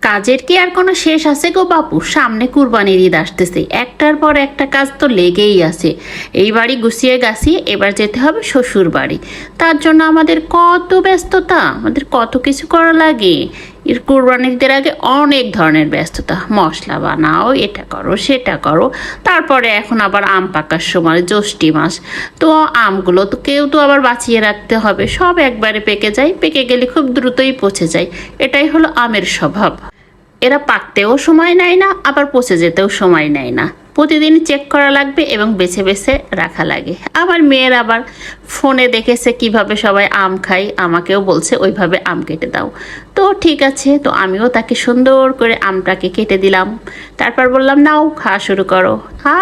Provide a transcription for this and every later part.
কাজের কি আর কোনো শেষ আছে গো বাপু? সামনে কুরবানির ঈদ আসতেছে, একটার পর একটা কাজ তো লেগেই আছে। এই বাড়ি গুছিয়ে গাছিয়ে এবার যেতে হবে শ্বশুর বাড়ি। তার জন্য আমাদের কত ব্যস্ততা, আমাদের কত কিছু করা লাগে। এর কুরবানির ঈদের আগে অনেক ধরনের ব্যস্ততা, মশলা বানাও, এটা করো সেটা করো। তারপরে এখন আবার আম পাকার সময়, জ্যৈষ্ঠ মাস, তো আমগুলো তো কেউ তো আবার বাঁচিয়ে রাখতে হবে, সব একবারে পেকে যায়, পেকে গেলে খুব দ্রুতই পচে যায়। এটাই হলো আমের স্বভাব। এরা পাকতেও সময় নেয় না, আবার পচে যেতেও সময় নেয় না। প্রতিদিন চেক করা লাগবে এবং বেছে বেছে রাখা লাগে। আমার মেয়ের আবার ফোনে দেখেছে কিভাবে সবাই আম খায়, আমাকেও বলছে ওইভাবে আম কেটে দাও। তো ঠিক আছে, তো আমিও তাকে সুন্দর করে আমটাকে কেটে দিলাম। তারপর বললাম নাও খাওয়া শুরু করো।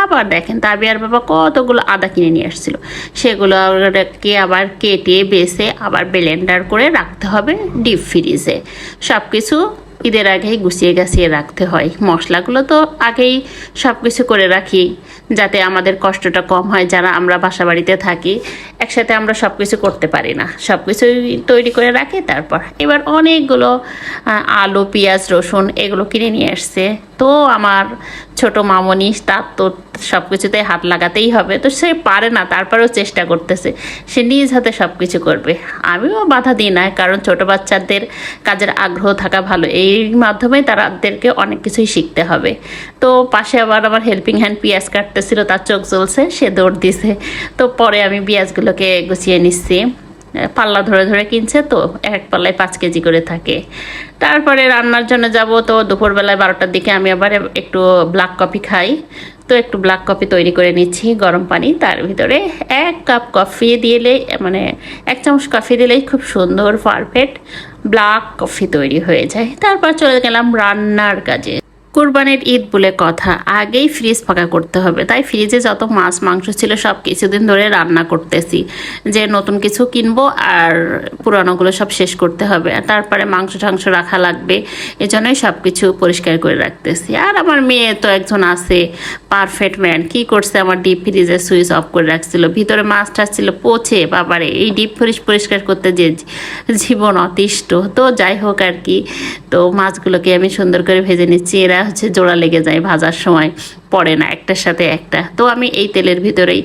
আবার দেখেন তাবিয়ার বাবা কতগুলো আদা কিনে নিয়ে আসছিল, সেগুলোকে আবার কেটে বেছে আবার ব্লেন্ডার করে রাখতে হবে ডিপ ফ্রিজে। সব কিছু ঈদের আগেই গুছিয়ে গাছিয়ে রাখতে হয়। মশলাগুলো তো আগেই সব কিছু করে রাখি, যাতে আমাদের কষ্টটা কম হয়। যারা আমরা বাসা বাড়িতে থাকি, একসাথে আমরা সব কিছু করতে পারি না, সব কিছুই তৈরি করে রাখি। তারপর এবার অনেকগুলো আলু, পেঁয়াজ, রসুন এগুলো কিনে নিয়ে আসছে। তো আমার ছোট মামনি, তার তো সব কিছুতে হাত লাগাতেই হবে, তো সে পারে না, তারপরেও চেষ্টা করতেছে, সে নিজ হাতে সব কিছু করবে। আমিও বাধা দিই না, কারণ ছোট বাচ্চাদের কাজের আগ্রহ থাকা ভালো, এই মাধ্যমে তাদেরকে অনেক কিছুই শিখতে হবে। তো পাশে আবার আমার হেল্পিং হ্যান্ড পেঁয়াজ কাটতেছিল, তার চোখ জ্বলছে, সে দৌড় দিছে। তো পরে আমি পেঁয়াজগুলোকে গুছিয়ে নিচ্ছি, পাল্লা ধরে ধরে কিনছে, তো এক পাল্লায় 5 কেজি করে থাকে। তারপরে রান্নার জন্য যাব, তো দুপুরবেলায় 12টার দিকে আমি আবার একটু ব্ল্যাক কফি খাই। তো একটু ব্ল্যাক কফি তৈরি করে নিচ্ছি, গরম পানি, তার ভিতরে 1 কাপ কফি দিলেই, মানে 1 চামচ কফি দিলেই খুব সুন্দর পারফেক্ট ব্ল্যাক কফি তৈরি হয়ে যায়। তারপর চলে গেলাম রান্নার কাজে। কোরবানির ঈদ বলে কথা, আগেই ফ্রিজ ফাঁকা করতে হবে, তাই ফ্রিজে যত মাছ মাংস ছিল সব কিছুদিন ধরে রান্না করতেছি, যে নতুন কিছু কিনবো আর পুরানোগুলো সব শেষ করতে হবে। আর তারপরে মাংস টাংস রাখা লাগবে, এজন্যই সব কিছু পরিষ্কার করে রাখতেছি। আর আমার মেয়ে তো একজন আছে, পারফেক্ট ম্যান, কি করছে, আমার ডিপ ফ্রিজের সুইচ অফ করে রাখছিল, ভিতরে মাছ টাছ ছিল পচে, বাবারে এই ডিপ ফ্রিজ পরিষ্কার করতে যে জীবন অতিষ্ঠ। তো যাই হোক আর কি, তো মাছগুলোকে আমি সুন্দর করে ভেজে নিচ্ছি। এরা হচ্ছে জোড়া লেগে যায় ভাজার সময়, পড়ে না একটার সাথে একটা। তো আমি এই তেলের ভিতরেই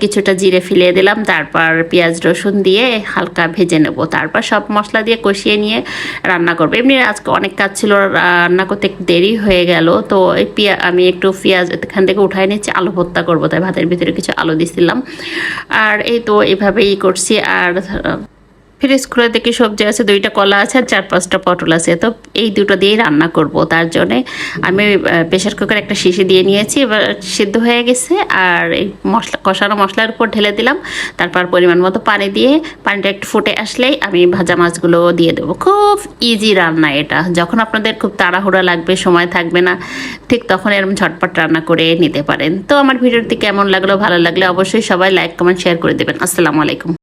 কিছুটা জিরে ফিলিয়ে দিলাম, তারপর পেঁয়াজ রসুন দিয়ে হালকা ভেজে নেব, তারপর সব মশলা দিয়ে কষিয়ে নিয়ে রান্না করবো। এমনি আজকে অনেক কাজ ছিল, রান্না করতে একটু দেরি হয়ে গেল। তো এই আমি একটু পেঁয়াজ এখান থেকে উঠাই নিচ্ছি, আলু ভর্তা করবো, তাই ভাতের ভিতরে কিছু আলু দিছিলাম। আর এই তো এভাবেই করছি। আর ফ্রিজ খুলে দেখি সবজি আছে, 2টা কলা আছে আর 4-5টা পটল আছে, তো এই দুটো দিয়েই রান্না করব। তার জন্যে আমি প্রেশার কুকার একটা শিশি দিয়ে নিয়েছি, এবার সিদ্ধ হয়ে গেছে। আর এই মশলা, কষানো মশলার উপর ঢেলে দিলাম, তারপর পরিমাণ মতো পানি দিয়ে, পানিটা একটু ফুটে আসলেই আমি ভাজা মাছগুলো দিয়ে দেবো। খুব ইজি রান্না এটা, যখন আপনাদের খুব তাড়াহুড়া লাগবে, সময় থাকবে না, ঠিক তখন এরকম ঝটপট রান্না করে নিতে পারেন। তো আমার ভিডিওটি কেমন লাগলো, ভালো লাগলে অবশ্যই সবাই লাইক কমেন্ট শেয়ার করে দেবেন। আসসালামু আলাইকুম।